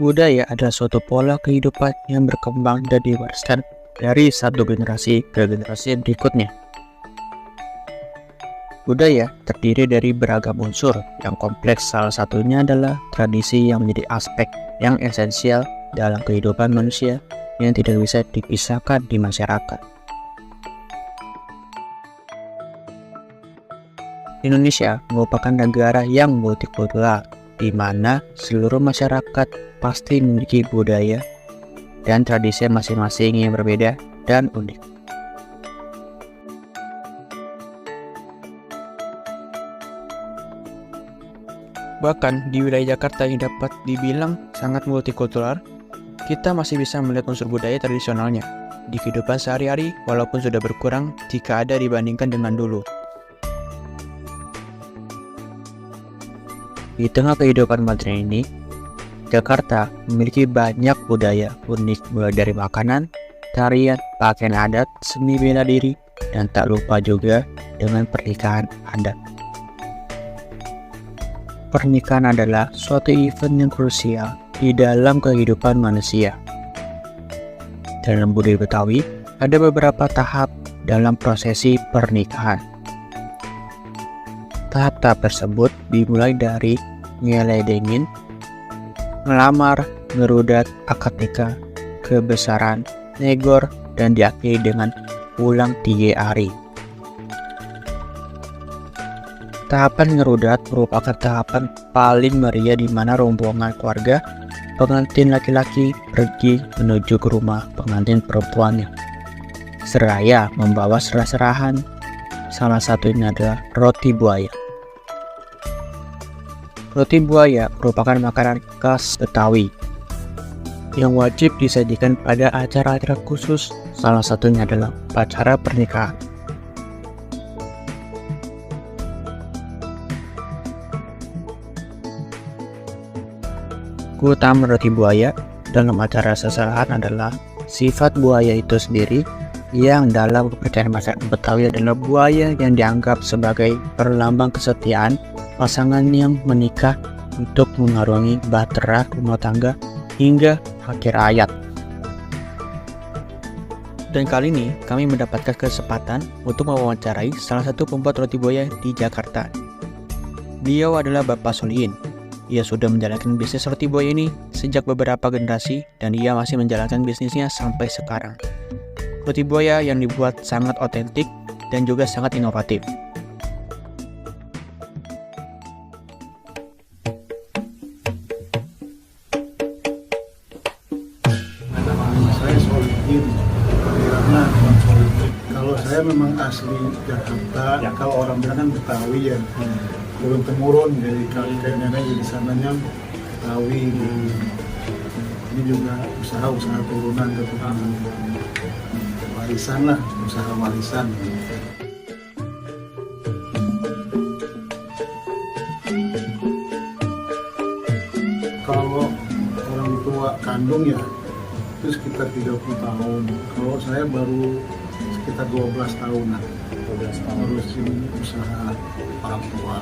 Budaya adalah suatu pola kehidupan yang berkembang dan diwariskan dari satu generasi ke generasi berikutnya. Budaya terdiri dari beragam unsur yang kompleks. Salah satunya adalah tradisi yang menjadi aspek yang esensial dalam kehidupan manusia yang tidak bisa dipisahkan di masyarakat. Indonesia merupakan negara yang multikultural, di mana seluruh masyarakat pasti memiliki budaya dan tradisi masing-masing yang berbeda dan unik. Bahkan di wilayah Jakarta yang dapat dibilang sangat multikultural, kita masih bisa melihat unsur budaya tradisionalnya di kehidupan sehari-hari walaupun sudah berkurang jika ada dibandingkan dengan dulu. Di tengah kehidupan modern ini, Jakarta memiliki banyak budaya unik, mulai dari makanan, tarian, pakaian adat, seni bela diri, dan tak lupa juga dengan pernikahan adat. Pernikahan adalah suatu event yang krusial di dalam kehidupan manusia. Dalam budaya Betawi, ada beberapa tahap dalam prosesi pernikahan. Tahap-tahap tersebut dimulai dari ngeledengin, melamar, ngerudat, akad nikah, kebesaran, negor, dan diakhiri dengan ulang 3 hari. Tahapan ngerudat merupakan tahapan paling meriah di mana rombongan keluarga pengantin laki-laki pergi menuju ke rumah pengantin perempuannya, seraya membawa serah-serahan. Salah satunya adalah roti buaya. Roti buaya merupakan makanan khas Betawi yang wajib disajikan pada acara-acara khusus, salah satunya adalah upacara pernikahan. Keutamaan roti buaya dalam acara seserahan adalah sifat buaya itu sendiri, yang dalam kepercayaan masyarakat Betawi adalah buaya yang dianggap sebagai perlambang kesetiaan pasangan yang menikah untuk mengarungi bahtera rumah tangga hingga akhir hayat. Dan kali ini kami mendapatkan kesempatan untuk mewawancarai salah satu pembuat roti buaya di Jakarta. Beliau adalah Bapak Solihin. Ia sudah menjalankan bisnis roti buaya ini sejak beberapa generasi dan ia masih menjalankan bisnisnya sampai sekarang. Roti buaya yang dibuat sangat otentik dan juga sangat inovatif. Saya Solihin, karena kalau saya memang asli Jakarta, kalau orang bilang kan Betawi ya, turun temurun dari kakek nenek di sananya Betawi. Ini juga usaha turunan keturunan, warisan lah, usaha warisan. Kalau orang tua kandung ya itu sekitar 30 tahun. Kalau saya baru sekitar 12 tahunan. 12 tahun ngurusin usaha orang tua.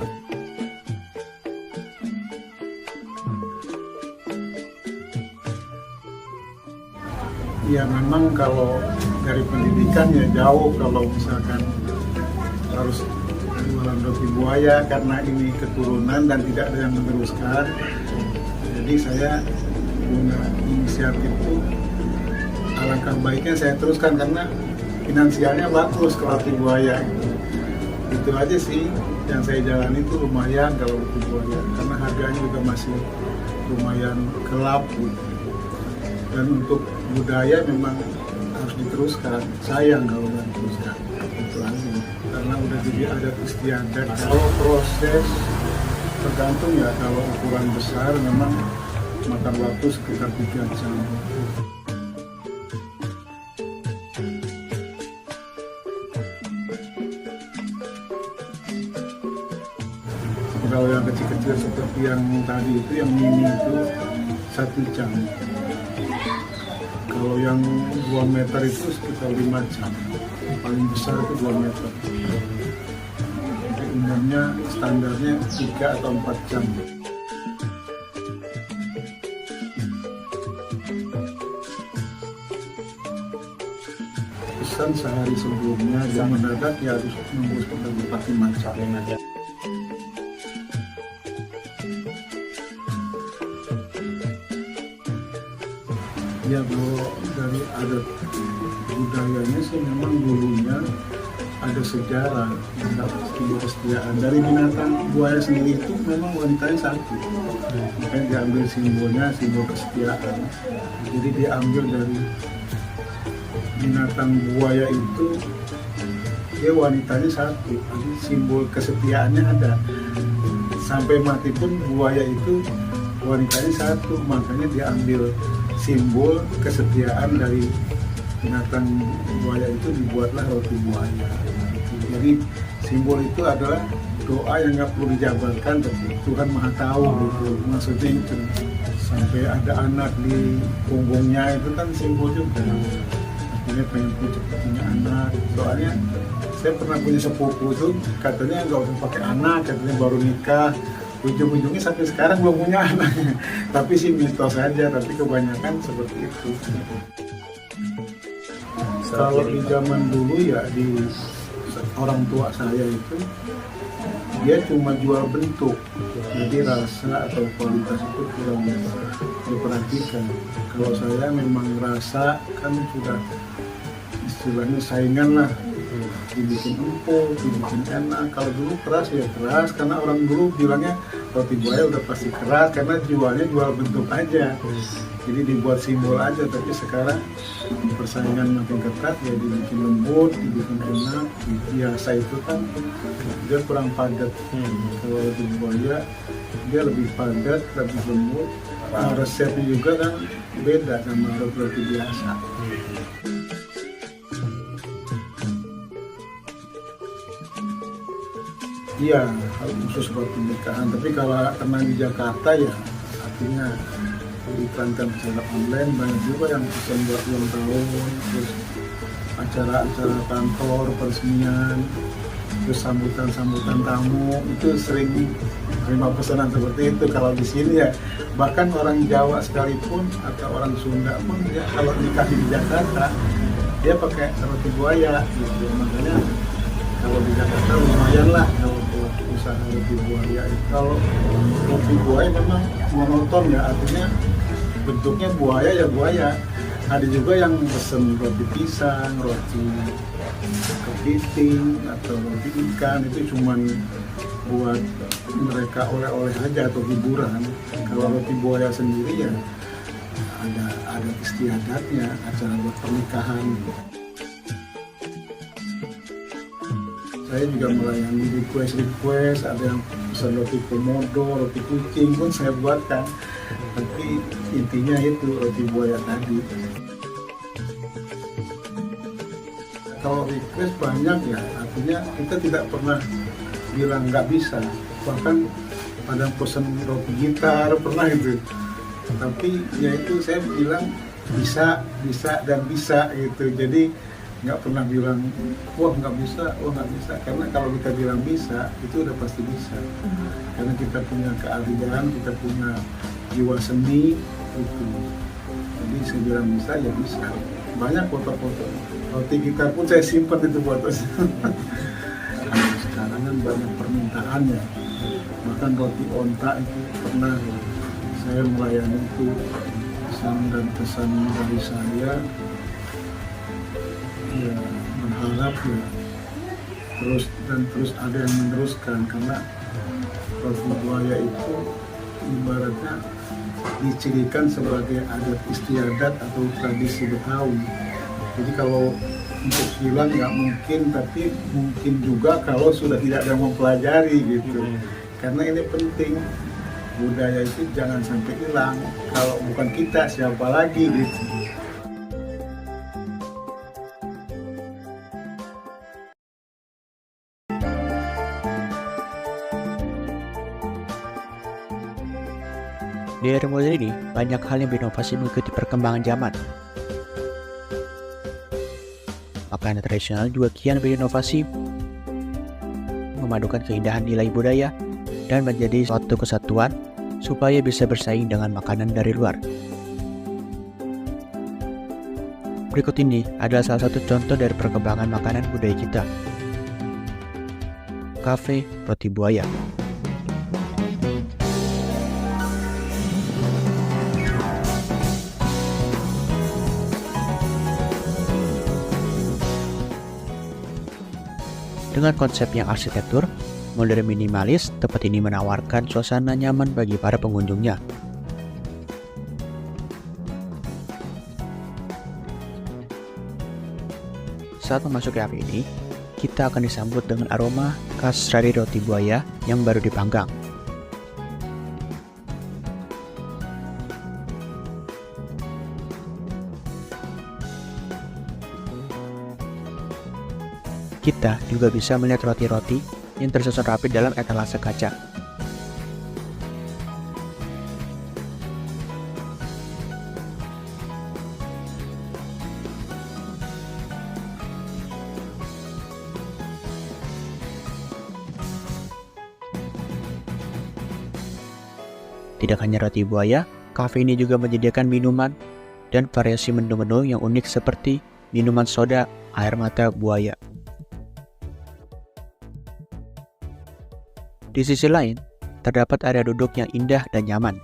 Ya memang kalau dari pendidikan ya jauh kalau misalkan harus jualan roti buaya karena ini keturunan dan tidak ada yang meneruskan. Jadi saya punya inisiatif itu, alangkah baiknya saya teruskan karena finansialnya bagus ke roti buaya. Itu aja sih yang saya jalani, itu lumayan kalau roti buaya karena harganya juga masih lumayan gelap gitu. Dan untuk budaya memang harus diteruskan, sayang kalau nggak diteruskan, itu aja karena udah jadi adat istiadat. Kalau proses tergantung ya, kalau ukuran besar memang makan waktu sekitar 3 jam. Kalau yang kecil-kecil seperti yang tadi itu, yang mini itu 1 jam. Kalau yang 2 meter itu sekitar 5 jam. Paling besar itu 2 meter. Jadi umumnya standarnya 3 atau 4 jam. pesan sehari sebelumnya, dia mendadak ya harus nunggu seperti pakai masak. Ya kalau dari adat budayanya sih memang dulunya ada sejarah tentang simbol kesetiaan. Dari binatang buaya sendiri itu memang wanitanya satu, makanya diambil simbolnya simbol kesetiaan. Jadi diambil dari binatang buaya itu, dia wanitanya satu, jadi simbol kesetiaannya ada. Sampai mati pun buaya itu wanitanya satu, makanya diambil simbol kesetiaan dari binatang buaya itu, dibuatlah roti buaya. Jadi simbol itu adalah doa yang nggak perlu dijabarkan, tapi Tuhan Maha Tahu gitu. Maksudnya itu sampai ada anak di punggungnya itu kan simbol juga. Akhirnya pengen punya anak. Soalnya saya pernah punya sepupu tuh, katanya nggak usah pakai anak, katanya baru nikah. Ujung-ujungnya sampai sekarang belum punya anak. Tapi sih mitos saja, tapi kebanyakan seperti itu. Kalau di zaman dulu ya, di orang tua saya itu dia cuma jual bentuk, jadi rasa atau kualitas itu kurang diperhatikan. Kalau saya memang rasa kan sudah istilahnya saingan lah, dibikin empuk, dibikin enak. Kalau dulu keras ya keras, karena orang dulu bilangnya roti buaya udah pasti keras karena jualnya jual bentuk aja, jadi dibuat simbol aja. Tapi sekarang persaingan makin ketat ya, dibikin lembut, dibikin enak. Biasa itu kan dia kurang padat. Kalau roti buaya dia lebih padat, lebih lembut. Resepnya juga kan beda sama roti biasa. Iya, khusus buat pernikahan. Tapi kalau karena di Jakarta ya, artinya diiklankan secara online, banyak juga yang pesan buat ulang tahun, terus acara-acara kantor, peresmian, terus sambutan tamu, itu sering terima pesanan seperti itu. Kalau di sini ya, bahkan orang Jawa sekalipun atau orang Sunda pun ya, kalau nikah di Jakarta dia pakai roti buaya gitu. Makanya kalau di Jakarta lumayan lah kalau usaha roti buaya. Kalau roti buaya memang monoton ya, artinya bentuknya buaya ya buaya. Ada juga yang pesen roti pisang, roti kepiting atau roti ikan, itu cuman buat mereka oleh-oleh aja atau hiburan. Kalau roti buaya sendiri ya ada istiadatnya, acara buat pernikahan. Saya juga melayani request, ada yang pesan roti komodo, roti kucing pun saya buatkan. Tapi intinya itu roti buaya tadi. Kalau request banyak ya, artinya kita tidak pernah bilang nggak bisa. Bahkan ada pesan roti gitar pernah itu. Tapi ya itu saya bilang bisa dan bisa gitu. Jadi nggak pernah bilang wah nggak bisa, karena kalau kita bilang bisa itu udah pasti bisa, karena kita punya keahlian, kita punya jiwa seni itu. Jadi saya bilang bisa ya bisa. Banyak foto-foto roti gitar pun saya simpan itu fotonya. Sekarang kan banyak permintaannya, bahkan roti onta itu pernah saya melayani itu, pesan dari saya. Ya, berharap ya terus ada yang meneruskan, karena roti buaya itu ibaratnya dicirikan sebagai adat istiadat atau tradisi Betawi. Jadi kalau untuk hilang nggak mungkin, tapi mungkin juga kalau sudah tidak ada yang mempelajari gitu. Karena ini penting, budaya itu jangan sampai hilang. Kalau bukan kita siapa lagi gitu. Di era modern ini, banyak hal yang berinovasi mengikuti perkembangan zaman. Makanan tradisional juga kian berinovasi, memadukan keindahan nilai budaya, dan menjadi suatu kesatuan supaya bisa bersaing dengan makanan dari luar. Berikut ini adalah salah satu contoh dari perkembangan makanan budaya kita. Kafe Roti Buaya. Dengan konsep yang arsitektur, modern minimalis, tempat ini menawarkan suasana nyaman bagi para pengunjungnya. Saat memasuki kafe ini, kita akan disambut dengan aroma khas dari roti buaya yang baru dipanggang. Kita juga bisa melihat roti-roti yang tersusun rapi dalam etalase kaca. Tidak hanya roti buaya, kafe ini juga menyediakan minuman dan variasi menu-menu yang unik seperti minuman soda air mata buaya. Di sisi lain, terdapat area duduk yang indah dan nyaman.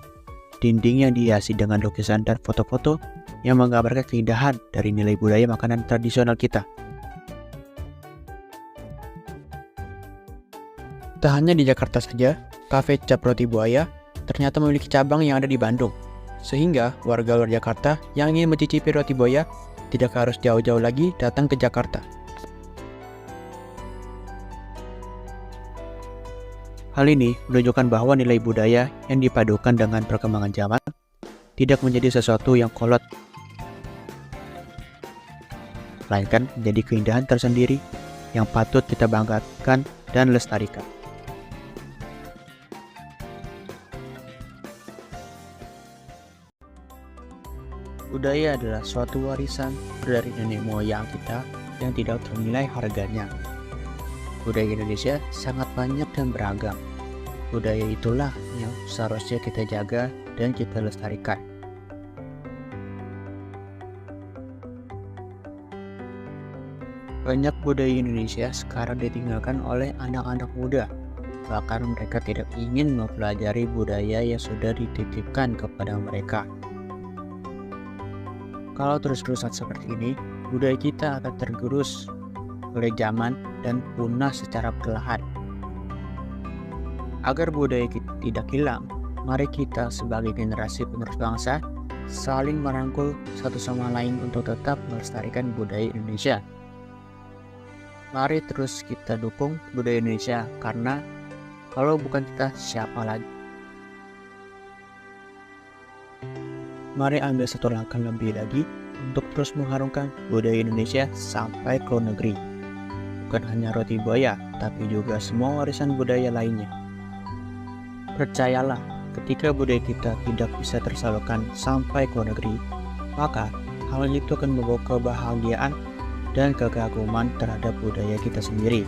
Dinding yang dihiasi dengan lukisan dan foto-foto yang menggambarkan keindahan dari nilai budaya makanan tradisional kita. Tak hanya di Jakarta saja, Cafe Cap Roti Buaya ternyata memiliki cabang yang ada di Bandung. Sehingga warga luar Jakarta yang ingin mencicipi roti buaya tidak harus jauh-jauh lagi datang ke Jakarta. Hal ini menunjukkan bahwa nilai budaya yang dipadukan dengan perkembangan zaman tidak menjadi sesuatu yang kolot, melainkan menjadi keindahan tersendiri yang patut kita banggakan dan lestarikan. Budaya adalah suatu warisan dari nenek moyang kita yang tidak ternilai harganya. Budaya Indonesia sangat banyak dan beragam. Budaya itulah yang seharusnya kita jaga dan kita lestarikan. Banyak budaya Indonesia sekarang ditinggalkan oleh anak-anak muda. Bahkan mereka tidak ingin mempelajari budaya yang sudah dititipkan kepada mereka. Kalau terus-terusan seperti ini, budaya kita akan tergerus oleh zaman dan punah secara perlahan. Agar budaya kita tidak hilang, mari kita sebagai generasi penerus bangsa saling merangkul satu sama lain untuk tetap melestarikan budaya Indonesia. Mari terus kita dukung budaya Indonesia, karena kalau bukan kita, siapa lagi? Mari ambil satu langkah lebih lagi untuk terus mengharumkan budaya Indonesia sampai ke luar negeri. Bukan hanya roti buaya, tapi juga semua warisan budaya lainnya. Percayalah, ketika budaya kita tidak bisa tersalurkan sampai ke luar negeri, maka hal itu akan membawa kebahagiaan dan kekaguman terhadap budaya kita sendiri.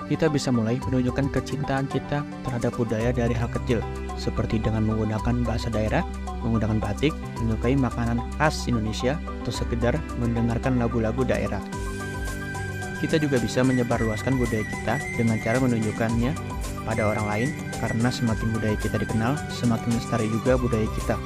Kita bisa mulai menunjukkan kecintaan kita terhadap budaya dari hal kecil, seperti dengan menggunakan bahasa daerah, menggunakan batik, menyukai makanan khas Indonesia, atau sekedar mendengarkan lagu-lagu daerah. Kita juga bisa menyebarluaskan budaya kita dengan cara menunjukkannya pada orang lain, karena semakin budaya kita dikenal, semakin lestari juga budaya kita.